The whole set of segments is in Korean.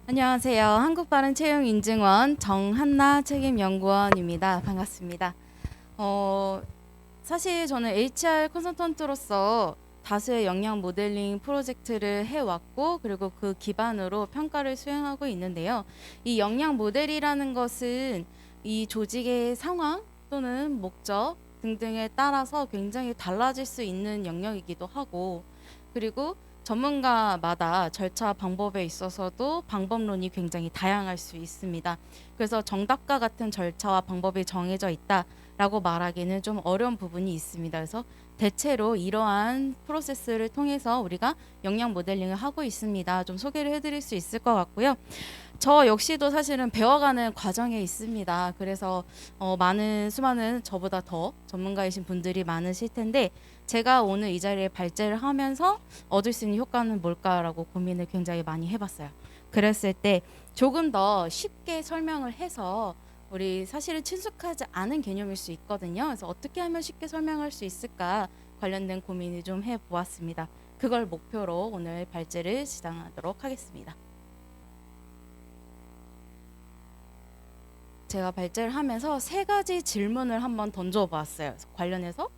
안녕하세요. 한국바른채용인증원 정한나 책임연구원입니다. 반갑습니다. 사실 저는 HR 컨설턴트로서 다수의 역량 모델링 프로젝트를 해왔고, 그리고 그 기반으로 평가를 수행하고 있는데요. 이 역량 모델이라는 것은 이 조직의 상황 또는 목적 등등에 따라서 굉장히 달라질 수 있는 영역이기도 하고, 그리고 전문가마다 절차 방법에 있어서도 방법론이 굉장히 다양할 수 있습니다. 그래서 정답과 같은 절차와 방법이 정해져 있다라고 말하기는 좀 어려운 부분이 있습니다. 그래서 대체로 이러한 프로세스를 통해서 우리가 역량 모델링을 하고 있습니다. 좀 소개를 해드릴 수 있을 것 같고요. 저 역시도 사실은 배워가는 과정에 있습니다. 그래서 수많은 저보다 더 전문가이신 분들이 많으실 텐데, 제가 오늘 이 자리에 발제를 하면서 얻을 수 있는 효과는 뭘까라고 고민을 굉장히 많이 해봤어요. 그랬을 때 조금 더 쉽게 설명을 해서, 우리 사실은 친숙하지 않은 개념일 수 있거든요. 그래서 어떻게 하면 쉽게 설명할 수 있을까 관련된 고민을 좀 해보았습니다. 그걸 목표로 오늘 발제를 시작하도록 하겠습니다. 제가 발제를 하면서 세 가지 질문을 한번 던져보았어요. 관련해서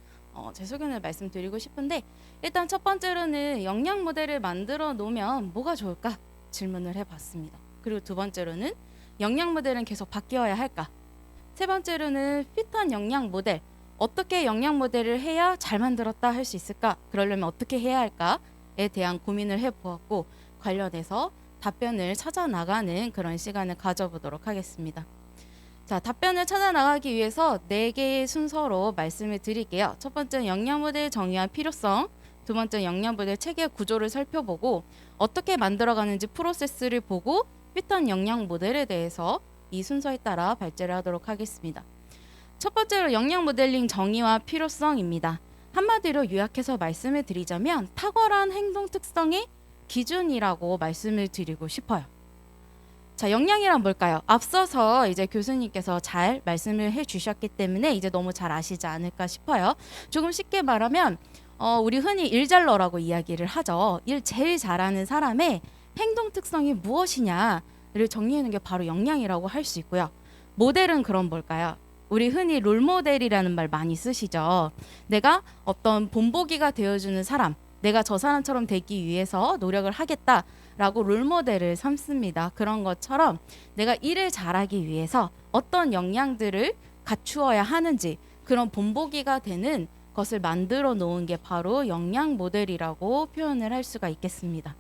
제 소견을 말씀드리고 싶은데, 일단 첫 번째로는 역량 모델을 만들어 놓으면 뭐가 좋을까 질문을 해봤습니다. 그리고 두 번째로는 역량 모델은 계속 바뀌어야 할까? 세 번째로는 핏한 역량 모델, 어떻게 역량 모델을 해야 잘 만들었다 할 수 있을까? 그러려면 어떻게 해야 할까에 대한 고민을 해보았고, 관련해서 답변을 찾아 나가는 그런 시간을 가져보도록 하겠습니다. 자, 답변을 찾아 나가기 위해서 4개의 순서로 말씀을 드릴게요. 첫 번째는 역량 모델 정의와 필요성, 두 번째는 역량 모델 체계 구조를 살펴보고, 어떻게 만들어가는지 프로세스를 보고, 핏한 역량 모델에 대해서 이 순서에 따라 발제를 하도록 하겠습니다. 첫 번째로 역량 모델링 정의와 필요성입니다. 한마디로 요약해서 말씀을 드리자면 탁월한 행동 특성의 기준이라고 말씀을 드리고 싶어요. 자, 역량이란 뭘까요? 앞서서 이제 교수님께서 잘 말씀을 해주셨기 때문에 이제 너무 잘 아시지 않을까 싶어요. 조금 쉽게 말하면 우리 흔히 일잘러라고 이야기를 하죠. 일 제일 잘하는 사람의 행동 특성이 무엇이냐를 정리하는 게 바로 역량이라고 할 수 있고요. 모델은 그럼 뭘까요? 우리 흔히 롤모델이라는 말 많이 쓰시죠. 내가 어떤 본보기가 되어주는 사람, 내가 저 사람처럼 되기 위해서 노력을 하겠다라고 롤모델을 삼습니다. 그런 것처럼 내가 일을 잘하기 위해서 어떤 역량들을 갖추어야 하는지, 그런 본보기가 되는 것을 만들어 놓은 게 바로 역량 모델이라고 표현을 할 수가 있겠습니다.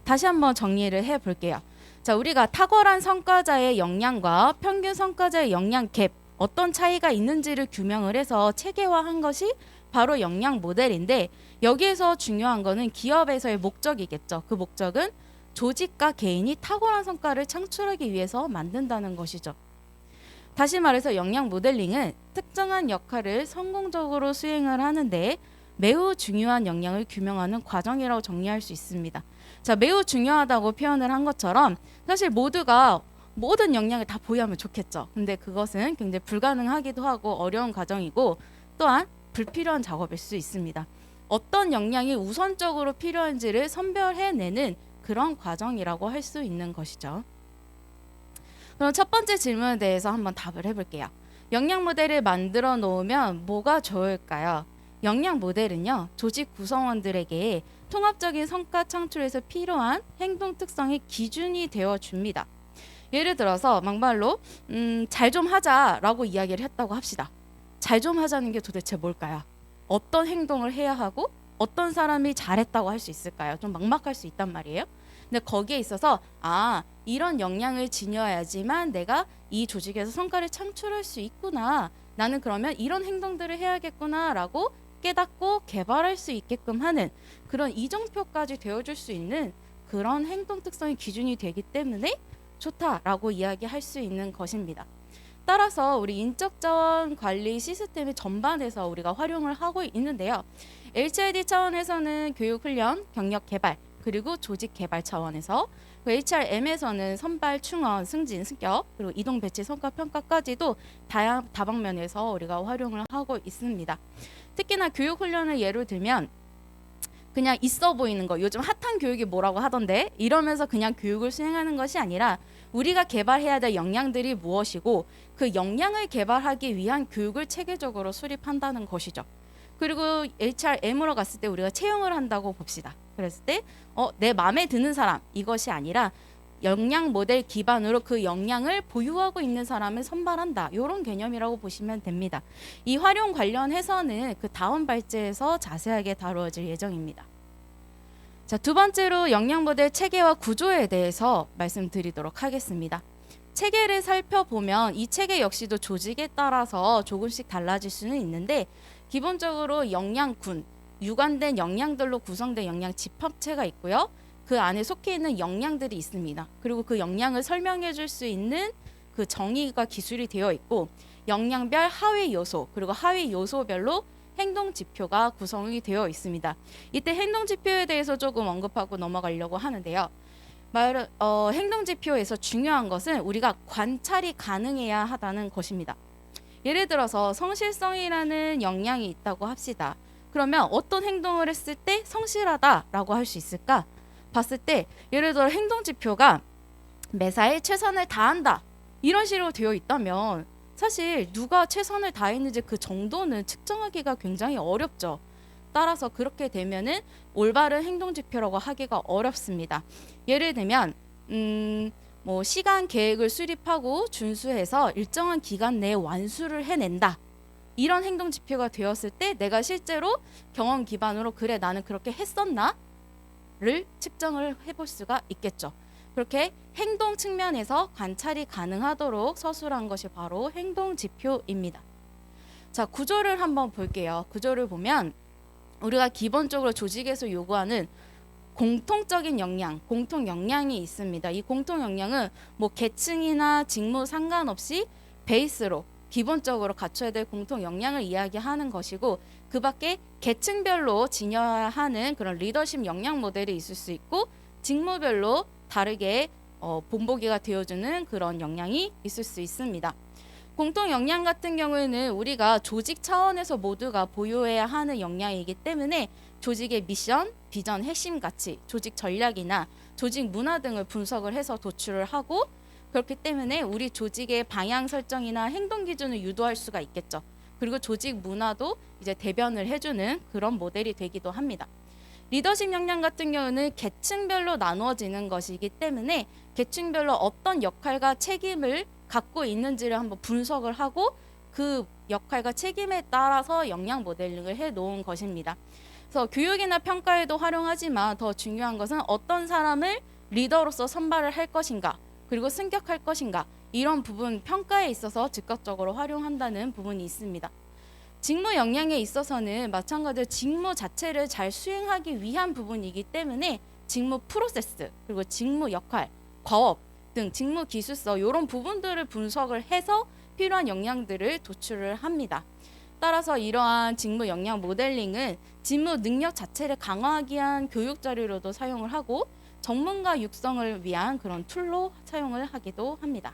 다시 한번 정리를 해볼게요. 자, 우리가 탁월한 성과자의 역량과 평균 성과자의 역량 갭, 어떤 차이가 있는지를 규명을 해서 체계화한 것이 바로 역량 모델인데, 여기에서 중요한 거는 기업에서의 목적이겠죠. 그 목적은 조직과 개인이 탁월한 성과를 창출하기 위해서 만든다는 것이죠. 다시 말해서 역량 모델링은 특정한 역할을 성공적으로 수행을 하는데 매우 중요한 역량을 규명하는 과정이라고 정리할 수 있습니다. 자, 매우 중요하다고 표현을 한 것처럼 사실 모두가 모든 역량을 다 보유하면 좋겠죠. 근데 그것은 굉장히 불가능하기도 하고 어려운 과정이고, 또한 불필요한 작업일 수 있습니다. 어떤 역량이 우선적으로 필요한지를 선별해내는 그런 과정이라고 할 수 있는 것이죠. 그럼 첫 번째 질문에 대해서 한번 답을 해볼게요. 역량 모델을 만들어 놓으면 뭐가 좋을까요? 역량 모델은요, 조직 구성원들에게 통합적인 성과 창출에서 필요한 행동 특성의 기준이 되어 줍니다. 예를 들어서 막말로 잘 좀 하자라고 이야기를 했다고 합시다. 잘 좀 하자는 게 도대체 뭘까요? 어떤 행동을 해야 하고 어떤 사람이 잘했다고 할 수 있을까요? 좀 막막할 수 있단 말이에요. 근데 거기에 있어서 이런 역량을 지녀야지만 내가 이 조직에서 성과를 창출할 수 있구나. 나는 그러면 이런 행동들을 해야겠구나라고 깨닫고 개발할 수 있게끔 하는 그런 이정표까지 되어줄 수 있는 그런 행동 특성의 기준이 되기 때문에 좋다라고 이야기할 수 있는 것입니다. 따라서 우리 인적 자원 관리 시스템의 전반에서 우리가 활용을 하고 있는데요. HRD 차원에서는 교육 훈련, 경력 개발, 그리고 조직 개발 차원에서, HRM에서는 선발, 충원, 승진, 승격, 그리고 이동 배치 성과 평가까지도 다방면에서 우리가 활용을 하고 있습니다. 특히나 교육 훈련을 예로 들면 그냥 있어 보이는 거, 요즘 핫한 교육이 뭐라고 하던데 이러면서 그냥 교육을 수행하는 것이 아니라 우리가 개발해야 될 역량들이 무엇이고 그 역량을 개발하기 위한 교육을 체계적으로 수립한다는 것이죠. 그리고 HRM으로 갔을 때 우리가 채용을 한다고 봅시다. 그랬을 때 내 마음에 드는 사람, 이것이 아니라 역량 모델 기반으로 그 역량을 보유하고 있는 사람을 선발한다. 이런 개념이라고 보시면 됩니다. 이 활용 관련해서는 그 다음 발제에서 자세하게 다루어질 예정입니다. 자, 두 번째로 역량 모델 체계와 구조에 대해서 말씀드리도록 하겠습니다. 체계를 살펴보면 이 체계 역시도 조직에 따라서 조금씩 달라질 수는 있는데 기본적으로 역량군, 유관된 역량들로 구성된 역량 집합체가 있고요. 그 안에 속해 있는 역량들이 있습니다. 그리고 그 역량을 설명해 줄 수 있는 그 정의가 기술이 되어 있고 역량별 하위 요소 그리고 하위 요소별로 행동 지표가 구성이 되어 있습니다. 이때 행동 지표에 대해서 조금 언급하고 넘어가려고 하는데요. 행동 지표에서 중요한 것은 우리가 관찰이 가능해야 하다는 것입니다. 예를 들어서 성실성이라는 역량이 있다고 합시다. 그러면 어떤 행동을 했을 때 성실하다라고 할 수 있을까? 봤을 때 예를 들어 행동 지표가 매사에 최선을 다한다 이런 식으로 되어 있다면 사실 누가 최선을 다했는지 그 정도는 측정하기가 굉장히 어렵죠. 따라서 그렇게 되면은 올바른 행동 지표라고 하기가 어렵습니다. 예를 들면 뭐 시간 계획을 수립하고 준수해서 일정한 기간 내에 완수를 해낸다. 이런 행동 지표가 되었을 때 내가 실제로 경험 기반으로 그래 나는 그렇게 했었나? 를 측정을 해볼 수가 있겠죠. 그렇게 행동 측면에서 관찰이 가능하도록 서술한 것이 바로 행동 지표입니다. 자, 구조를 한번 볼게요. 구조를 보면 우리가 기본적으로 조직에서 요구하는 공통적인 역량, 공통 역량이 있습니다. 이 공통 역량은 뭐 계층이나 직무 상관없이 베이스로 기본적으로 갖춰야 될 공통 역량을 이야기하는 것이고 그 밖에 계층별로 지녀야 하는 그런 리더십 역량 모델이 있을 수 있고 직무별로 다르게 본보기가 되어주는 그런 역량이 있을 수 있습니다. 공통 역량 같은 경우에는 우리가 조직 차원에서 모두가 보유해야 하는 역량이기 때문에 조직의 미션, 비전, 핵심 가치, 조직 전략이나 조직 문화 등을 분석을 해서 도출을 하고 그렇기 때문에 우리 조직의 방향 설정이나 행동 기준을 유도할 수가 있겠죠. 그리고 조직 문화도 이제 대변을 해주는 그런 모델이 되기도 합니다. 리더십 역량 같은 경우는 계층별로 나누어지는 것이기 때문에 계층별로 어떤 역할과 책임을 갖고 있는지를 한번 분석을 하고 그 역할과 책임에 따라서 역량 모델링을 해 놓은 것입니다. 그래서 교육이나 평가에도 활용하지만 더 중요한 것은 어떤 사람을 리더로서 선발을 할 것인가 그리고 승격할 것인가 이런 부분 평가에 있어서 즉각적으로 활용한다는 부분이 있습니다. 직무 역량에 있어서는 마찬가지로 직무 자체를 잘 수행하기 위한 부분이기 때문에 직무 프로세스 그리고 직무 역할, 과업 등 직무 기술서 이런 부분들을 분석을 해서 필요한 역량들을 도출을 합니다. 따라서 이러한 직무 역량 모델링은 직무 능력 자체를 강화하기 위한 교육 자료로도 사용을 하고 전문가 육성을 위한 그런 툴로 사용을 하기도 합니다.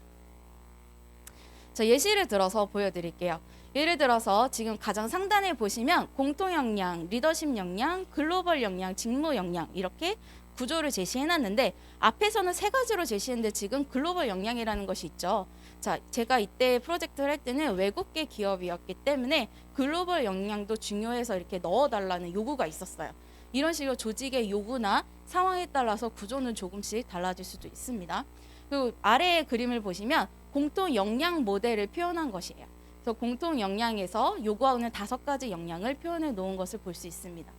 자, 예시를 들어서 보여드릴게요. 예를 들어서 지금 가장 상단에 보시면 공통 역량, 리더십 역량, 글로벌 역량, 직무 역량 이렇게 구조를 제시해놨는데 앞에서는 세 가지로 제시했는데 지금 글로벌 역량이라는 것이 있죠. 자, 제가 이때 프로젝트를 할 때는 외국계 기업이었기 때문에 글로벌 역량도 중요해서 이렇게 넣어달라는 요구가 있었어요. 이런 식으로 조직의 요구나 상황에 따라서 구조는 조금씩 달라질 수도 있습니다. 그리고 아래의 그림을 보시면 공통 역량 모델을 표현한 것이에요. 그래서 공통 역량에서 요구하는 5가지 역량을 표현해 놓은 것을 볼 수 있습니다.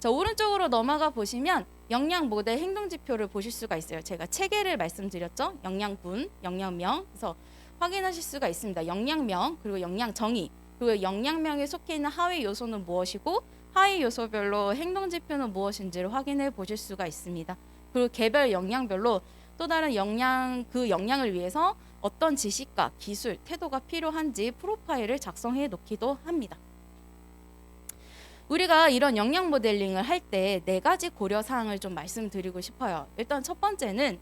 자, 오른쪽으로 넘어가 보시면 역량 모델 행동 지표를 보실 수가 있어요. 제가 체계를 말씀드렸죠. 역량군, 역량명. 그래서 확인하실 수가 있습니다. 역량명, 그리고 역량 정의, 그리고 역량명에 속해 있는 하위 요소는 무엇이고 하위 요소별로 행동 지표는 무엇인지를 확인해 보실 수가 있습니다. 그리고 개별 역량별로 또 다른 역량, 그 역량을 위해서 어떤 지식과 기술, 태도가 필요한지 프로파일을 작성해 놓기도 합니다. 우리가 이런 역량 모델링을 할 때 4가지 고려 사항을 좀 말씀드리고 싶어요. 일단 첫 번째는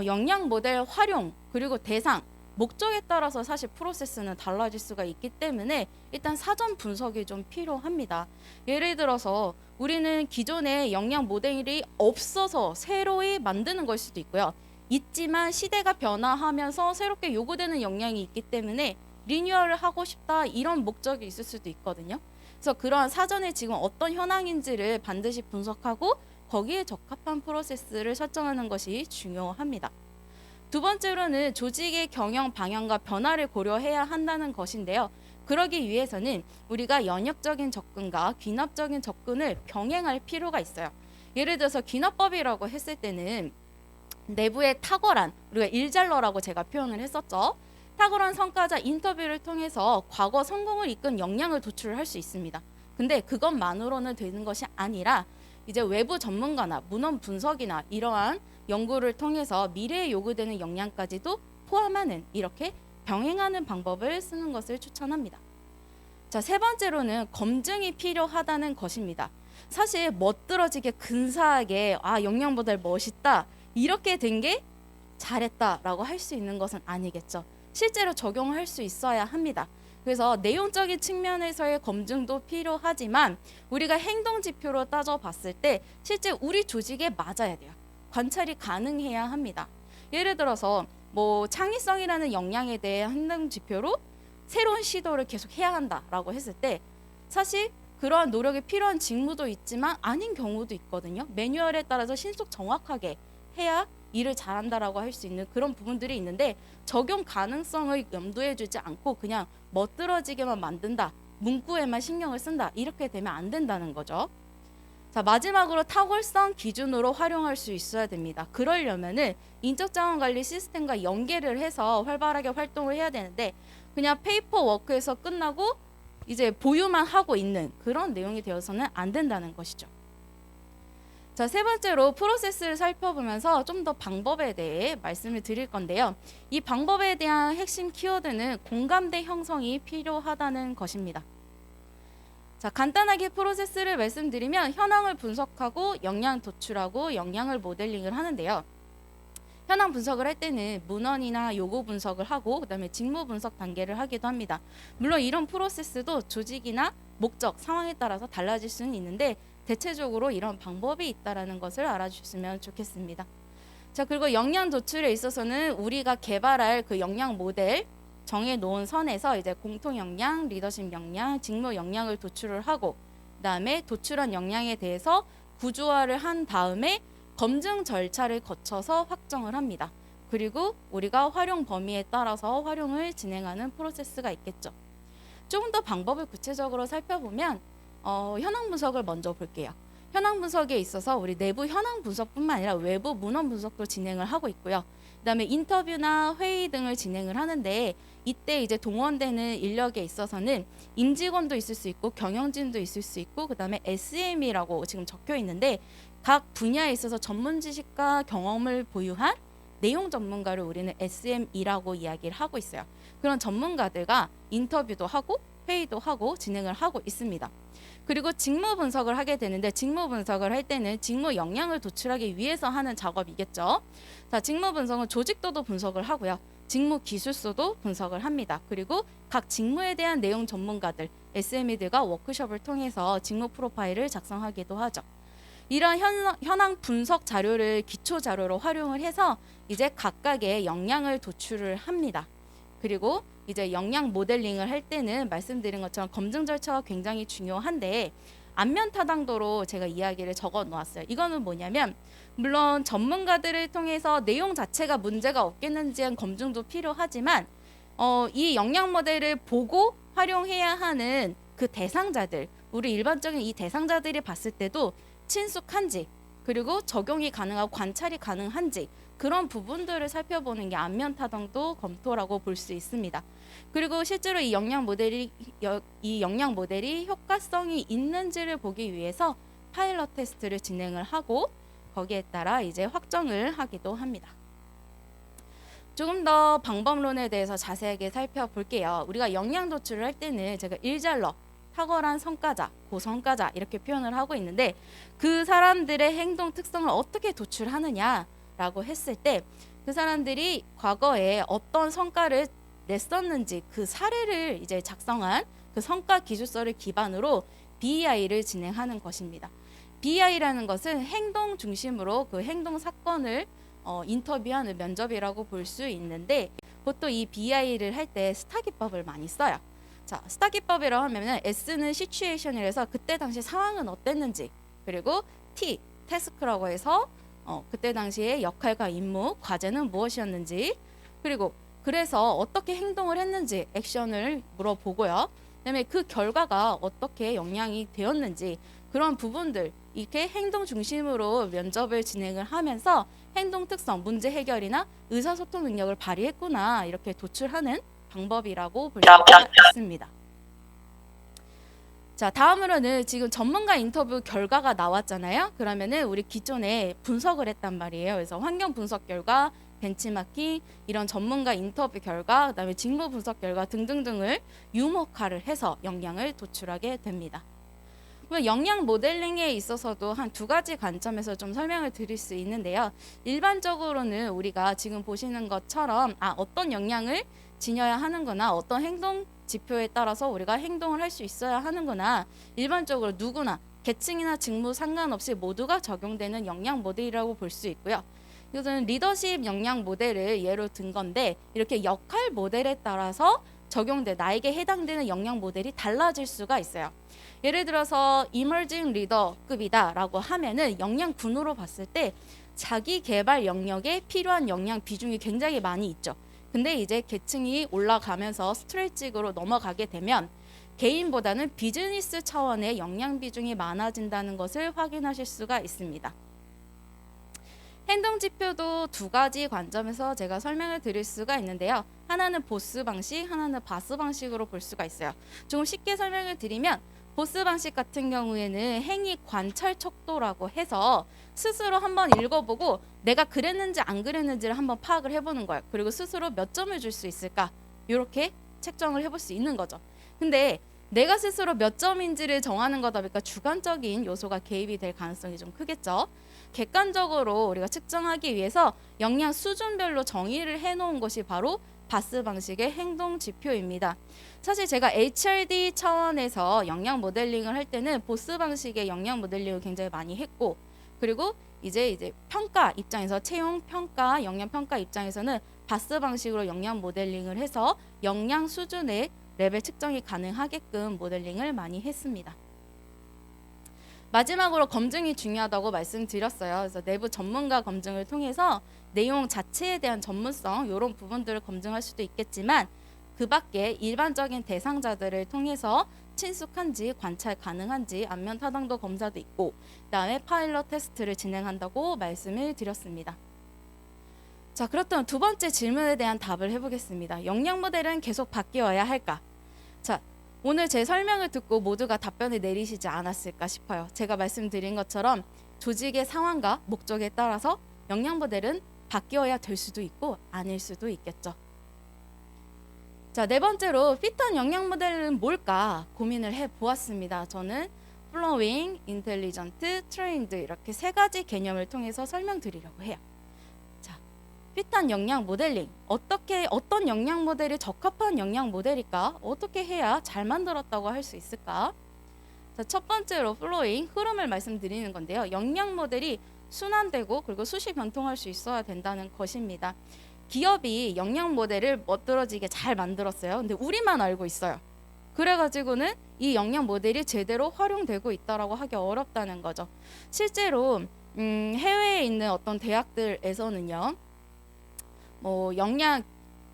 역량 모델 활용 그리고 대상 목적에 따라서 사실 프로세스는 달라질 수가 있기 때문에 일단 사전 분석이 좀 필요합니다. 예를 들어서 우리는 기존에 영양 모델이 없어서 새로이 만드는 걸 수도 있고요. 있지만 시대가 변화하면서 새롭게 요구되는 역량이 있기 때문에 리뉴얼을 하고 싶다 이런 목적이 있을 수도 있거든요. 그래서 그러한 사전에 지금 어떤 현황인지를 반드시 분석하고 거기에 적합한 프로세스를 설정하는 것이 중요합니다. 두 번째로는 조직의 경영 방향과 변화를 고려해야 한다는 것인데요. 그러기 위해서는 우리가 연역적인 접근과 귀납적인 접근을 병행할 필요가 있어요. 예를 들어서 귀납법이라고 했을 때는 내부의 탁월한, 우리가 일잘러라고 제가 표현을 했었죠. 탁월한 성과자 인터뷰를 통해서 과거 성공을 이끈 역량을 도출할 수 있습니다. 근데 그것만으로는 되는 것이 아니라 이제 외부 전문가나 문헌 분석이나 이러한 연구를 통해서 미래에 요구되는 역량까지도 포함하는 이렇게 병행하는 방법을 쓰는 것을 추천합니다. 자, 세 번째로는 검증이 필요하다는 것입니다. 사실 멋들어지게 근사하게 역량 모델 멋있다 이렇게 된 게 잘했다라고 할 수 있는 것은 아니겠죠. 실제로 적용할 수 있어야 합니다. 그래서 내용적인 측면에서의 검증도 필요하지만 우리가 행동 지표로 따져봤을 때 실제 우리 조직에 맞아야 돼요. 관찰이 가능해야 합니다. 예를 들어서 뭐 창의성이라는 역량에 대해 행동 지표로 새로운 시도를 계속 해야 한다라고 했을 때 사실 그러한 노력이 필요한 직무도 있지만 아닌 경우도 있거든요. 매뉴얼에 따라서 신속 정확하게 해야 일을 잘한다라고 할 수 있는 그런 부분들이 있는데 적용 가능성을 염두에 두지 않고 그냥 멋들어지게만 만든다, 문구에만 신경을 쓴다 이렇게 되면 안 된다는 거죠. 자, 마지막으로 탁월성 기준으로 활용할 수 있어야 됩니다. 그러려면은 인적 자원 관리 시스템과 연계를 해서 활발하게 활동을 해야 되는데 그냥 페이퍼 워크에서 끝나고 이제 보유만 하고 있는 그런 내용이 되어서는 안 된다는 것이죠. 자, 세 번째로 프로세스를 살펴보면서 좀 더 방법에 대해 말씀을 드릴 건데요. 이 방법에 대한 핵심 키워드는 공감대 형성이 필요하다는 것입니다. 자, 간단하게 프로세스를 말씀드리면 현황을 분석하고 역량 도출하고 역량을 모델링을 하는데요. 현황 분석을 할 때는 문헌이나 요구 분석을 하고 그다음에 직무 분석 단계를 하기도 합니다. 물론 이런 프로세스도 조직이나 목적, 상황에 따라서 달라질 수는 있는데 대체적으로 이런 방법이 있다는 것을 알아주셨으면 좋겠습니다. 자, 그리고 역량 도출에 있어서는 우리가 개발할 그 역량 모델 정해놓은 선에서 이제 공통 역량, 리더십 역량, 직무 역량을 도출을 하고 그다음에 도출한 역량에 대해서 구조화를 한 다음에 검증 절차를 거쳐서 확정을 합니다. 그리고 우리가 활용 범위에 따라서 활용을 진행하는 프로세스가 있겠죠. 조금 더 방법을 구체적으로 살펴보면 현황 분석을 먼저 볼게요. 현황 분석에 있어서 우리 내부 현황 분석뿐만 아니라 외부 문헌 분석도 진행을 하고 있고요. 그다음에 인터뷰나 회의 등을 진행을 하는데 이때 이제 동원되는 인력에 있어서는 임직원도 있을 수 있고 경영진도 있을 수 있고 그다음에 SM이라고 지금 적혀 있는데 각 분야에 있어서 전문 지식과 경험을 보유한 내용 전문가를 우리는 SM이라고 이야기를 하고 있어요. 그런 전문가들과 인터뷰도 하고 회의도 하고 진행을 하고 있습니다. 그리고 직무 분석을 하게 되는데 직무 분석을 할 때는 직무 역량을 도출하기 위해서 하는 작업이겠죠. 자, 직무 분석은 조직도도 분석을 하고요. 직무 기술서도 분석을 합니다. 그리고 각 직무에 대한 내용 전문가들, SME들과 워크숍을 통해서 직무 프로파일을 작성하기도 하죠. 이런 현황 분석 자료를 기초 자료로 활용을 해서 이제 각각의 역량을 도출을 합니다. 그리고 이제 역량 모델링을 할 때는 말씀드린 것처럼 검증 절차가 굉장히 중요한데 안면 타당도로 제가 이야기를 적어 놓았어요. 이거는 뭐냐면 물론 전문가들을 통해서 내용 자체가 문제가 없겠는지의 검증도 필요하지만 이 역량 모델을 보고 활용해야 하는 그 대상자들, 우리 일반적인 이 대상자들이 봤을 때도 친숙한지 그리고 적용이 가능하고 관찰이 가능한지 그런 부분들을 살펴보는 게 안면 타당도 검토라고 볼 수 있습니다. 그리고 실제로 이 역량 모델이 효과성이 있는지를 보기 위해서 파일럿 테스트를 진행을 하고 거기에 따라 이제 확정을 하기도 합니다. 조금 더 방법론에 대해서 자세하게 살펴볼게요. 우리가 역량 도출을 할 때는 제가 일잘러, 탁월한 성과자, 고성과자 이렇게 표현을 하고 있는데 그 사람들의 행동 특성을 어떻게 도출하느냐라고 했을 때 그 사람들이 과거에 어떤 성과를 냈었는지 그 사례를 이제 작성한 그 성과 기술서를 기반으로 BEI를 진행하는 것입니다. BEI라는 것은 행동 중심으로 그 행동 사건을 인터뷰하는 면접이라고 볼 수 있는데, 보통 이 BEI를 할 때 스타 기법을 많이 써요. 자, 스타 기법이라고 하면은 S는 시츄에이션이라서 그때 당시 상황은 어땠는지, 그리고 T, 태스크라고 해서 그때 당시의 역할과 임무, 과제는 무엇이었는지, 그리고 그래서 어떻게 행동을 했는지 액션을 물어보고요. 그다음에 그 결과가 어떻게 영향이 되었는지, 그런 부분들, 이렇게 행동 중심으로 면접을 진행을 하면서 행동 특성, 문제 해결이나 의사소통 능력을 발휘했구나, 이렇게 도출하는 방법이라고 볼 수가 있습니다. 자, 다음으로는 지금 전문가 인터뷰 결과가 나왔잖아요. 그러면은 우리 기존에 분석을 했단 말이에요. 그래서 환경 분석 결과, 벤치마킹, 이런 전문가 인터뷰 결과, 그다음에 직무 분석 결과 등등등을 유목화를 해서 역량을 도출하게 됩니다. 역량 모델링에 있어서도 한 두 가지 관점에서 좀 설명을 드릴 수 있는데요. 일반적으로는 우리가 지금 보시는 것처럼 어떤 역량을 지녀야 하는구나, 어떤 행동 지표에 따라서 우리가 행동을 할 수 있어야 하는구나, 일반적으로 누구나 계층이나 직무 상관없이 모두가 적용되는 역량 모델이라고 볼 수 있고요. 이것은 리더십 역량 모델을 예로 든 건데, 이렇게 역할 모델에 따라서 적용돼 나에게 해당되는 역량 모델이 달라질 수가 있어요. 예를 들어서 이머징 리더급이다라고 하면은 역량군으로 봤을 때 자기 개발 영역에 필요한 역량 비중이 굉장히 많이 있죠. 근데 이제 계층이 올라가면서 스트레이직으로 넘어가게 되면 개인보다는 비즈니스 차원의 역량 비중이 많아진다는 것을 확인하실 수가 있습니다. 행동 지표도 두 가지 관점에서 제가 설명을 드릴 수가 있는데요. 하나는 보스 방식, 하나는 바스 방식으로 볼 수가 있어요. 조금 쉽게 설명을 드리면, 보스 방식 같은 경우에는 행위 관찰 척도라고 해서 스스로 한번 읽어보고 내가 그랬는지 안 그랬는지를 한번 파악을 해보는 거예요. 그리고 스스로 몇 점을 줄 수 있을까, 이렇게 책정을 해볼 수 있는 거죠. 근데 내가 스스로 몇 점인지를 정하는 거다 보니까 주관적인 요소가 개입이 될 가능성이 좀 크겠죠. 객관적으로 우리가 측정하기 위해서 역량 수준별로 정의를 해놓은 것이 바로 바스 방식의 행동 지표입니다. 사실 제가 HRD 차원에서 역량 모델링을 할 때는 보스 방식의 역량 모델링을 굉장히 많이 했고, 그리고 이제 평가 입장에서 채용 평가, 역량 평가 입장에서는 바스 방식으로 역량 모델링을 해서 역량 수준의 레벨 측정이 가능하게끔 모델링을 많이 했습니다. 마지막으로 검증이 중요하다고 말씀드렸어요. 그래서 내부 전문가 검증을 통해서 내용 자체에 대한 전문성, 이런 부분들을 검증할 수도 있겠지만, 그 밖에 일반적인 대상자들을 통해서 친숙한지 관찰 가능한지 안면 타당도 검사도 있고, 그다음에 파일럿 테스트를 진행한다고 말씀을 드렸습니다. 자, 그렇다면 두 번째 질문에 대한 답을 해보겠습니다. 역량 모델은 계속 바뀌어야 할까? 자, 오늘 제 설명을 듣고 모두가 답변을 내리시지 않았을까 싶어요. 제가 말씀드린 것처럼 조직의 상황과 목적에 따라서 역량 모델은 바뀌어야 될 수도 있고 아닐 수도 있겠죠. 자, 네 번째로 핏한 역량 모델은 뭘까 고민을 해보았습니다. 저는 플로잉, 인텔리전트, 트레인드, 이렇게 세 가지 개념을 통해서 설명드리려고 해요. 자, 핏한 역량 모델링, 어떤 역량 모델이 적합한 역량 모델일까? 어떻게 해야 잘 만들었다고 할 수 있을까? 자, 첫 번째로 플로잉, 흐름을 말씀드리는 건데요. 역량 모델이 순환되고 그리고 수시 변통할 수 있어야 된다는 것입니다. 기업이 역량 모델을 멋들어지게 잘 만들었어요. 근데 우리만 알고 있어요. 그래가지고는 이 역량 모델이 제대로 활용되고 있다라고 하기 어렵다는 거죠. 실제로 해외에 있는 어떤 대학들에서는요, 역량,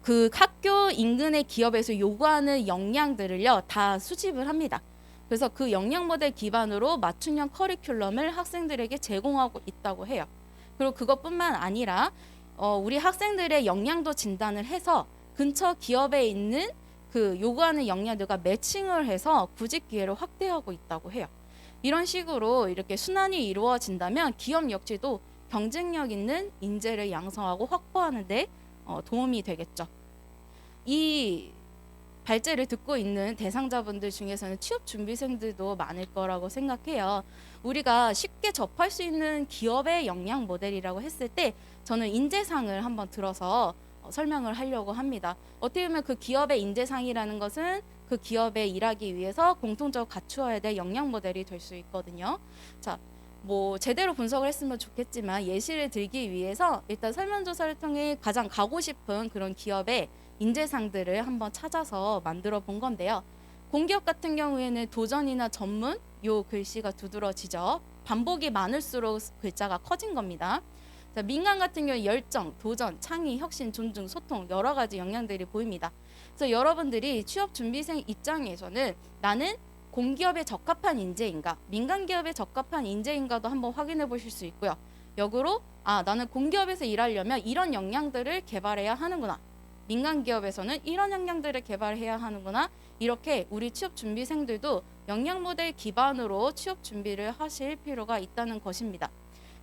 그 학교 인근의 기업에서 요구하는 역량들을요 다 수집을 합니다. 그래서 그 역량 모델 기반으로 맞춤형 커리큘럼을 학생들에게 제공하고 있다고 해요. 그리고 그것뿐만 아니라 우리 학생들의 역량도 진단을 해서 근처 기업에 있는 그 요구하는 역량들과 매칭을 해서 구직 기회를 확대하고 있다고 해요. 이런 식으로 이렇게 순환이 이루어진다면 기업 역시도 경쟁력 있는 인재를 양성하고 확보하는 데 도움이 되겠죠. 이 발제를 듣고 있는 대상자분들 중에서는 취업 준비생들도 많을 거라고 생각해요. 우리가 쉽게 접할 수 있는 기업의 역량 모델이라고 했을 때 저는 인재상을 한번 들어서 설명을 하려고 합니다. 어떻게 보면 그 기업의 인재상이라는 것은 그 기업에 일하기 위해서 공통적으로 갖추어야 될 역량 모델이 될 수 있거든요. 자, 뭐 제대로 분석을 했으면 좋겠지만 예시를 들기 위해서 일단 설문조사를 통해 가장 가고 싶은 그런 기업의 인재상들을 한번 찾아서 만들어 본 건데요. 공기업 같은 경우에는 도전이나 전문 요 글씨가 두드러지죠. 반복이 많을수록 글자가 커진 겁니다. 자, 민간 같은 경우 열정, 도전, 창의, 혁신, 존중, 소통 여러 가지 역량들이 보입니다. 그래서 여러분들이 취업 준비생 입장에서는 나는 공기업에 적합한 인재인가, 민간 기업에 적합한 인재인가도 한번 확인해 보실 수 있고요. 역으로 나는 공기업에서 일하려면 이런 역량들을 개발해야 하는구나. 민간 기업에서는 이런 역량들을 개발해야 하는구나. 이렇게 우리 취업 준비생들도 역량 모델 기반으로 취업 준비를 하실 필요가 있다는 것입니다.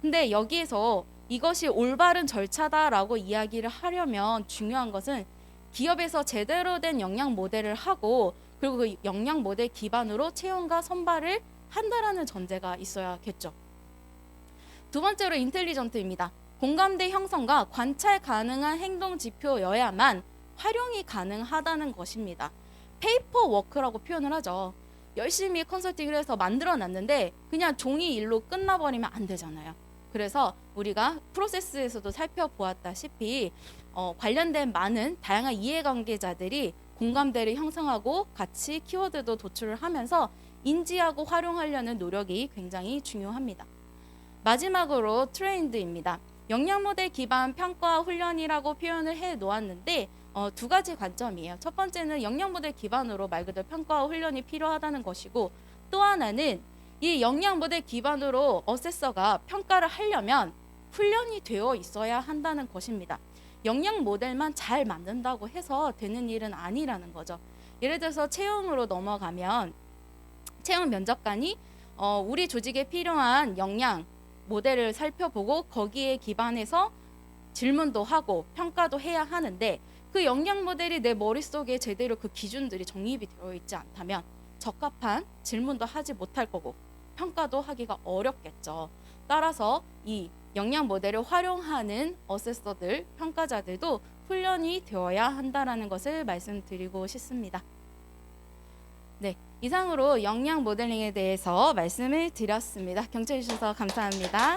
근데 여기에서 이것이 올바른 절차다라고 이야기를 하려면 중요한 것은 기업에서 제대로 된 역량 모델을 하고 그리고 그 역량 모델 기반으로 채용과 선발을 한다라는 전제가 있어야겠죠. 두 번째로 인텔리전트입니다. 공감대 형성과 관찰 가능한 행동 지표여야만 활용이 가능하다는 것입니다. 페이퍼 워크라고 표현을 하죠. 열심히 컨설팅을 해서 만들어 놨는데 그냥 종이 일로 끝나버리면 안 되잖아요. 그래서 우리가 프로세스에서도 살펴보았다시피 관련된 많은 다양한 이해관계자들이 공감대를 형성하고 같이 키워드도 도출을 하면서 인지하고 활용하려는 노력이 굉장히 중요합니다. 마지막으로 트레인드입니다. 역량 모델 기반 평가 훈련이라고 표현을 해 놓았는데 두 가지 관점이에요. 첫 번째는 역량 모델 기반으로 말 그대로 평가와 훈련이 필요하다는 것이고 또 하나는 이 역량 모델 기반으로 어세서가 평가를 하려면 훈련이 되어 있어야 한다는 것입니다. 역량 모델만 잘 만든다고 해서 되는 일은 아니라는 거죠. 예를 들어서 채용으로 넘어가면 채용 면접관이 우리 조직에 필요한 역량 모델을 살펴보고 거기에 기반해서 질문도 하고 평가도 해야 하는데 그 역량 모델이 내 머릿속에 제대로 그 기준들이 정립이 되어 있지 않다면 적합한 질문도 하지 못할 거고 평가도 하기가 어렵겠죠. 따라서 이 역량 모델을 활용하는 어세서들, 평가자들도 훈련이 되어야 한다는 것을 말씀드리고 싶습니다. 네, 이상으로 역량 모델링에 대해서 말씀을 드렸습니다. 경청해 주셔서 감사합니다.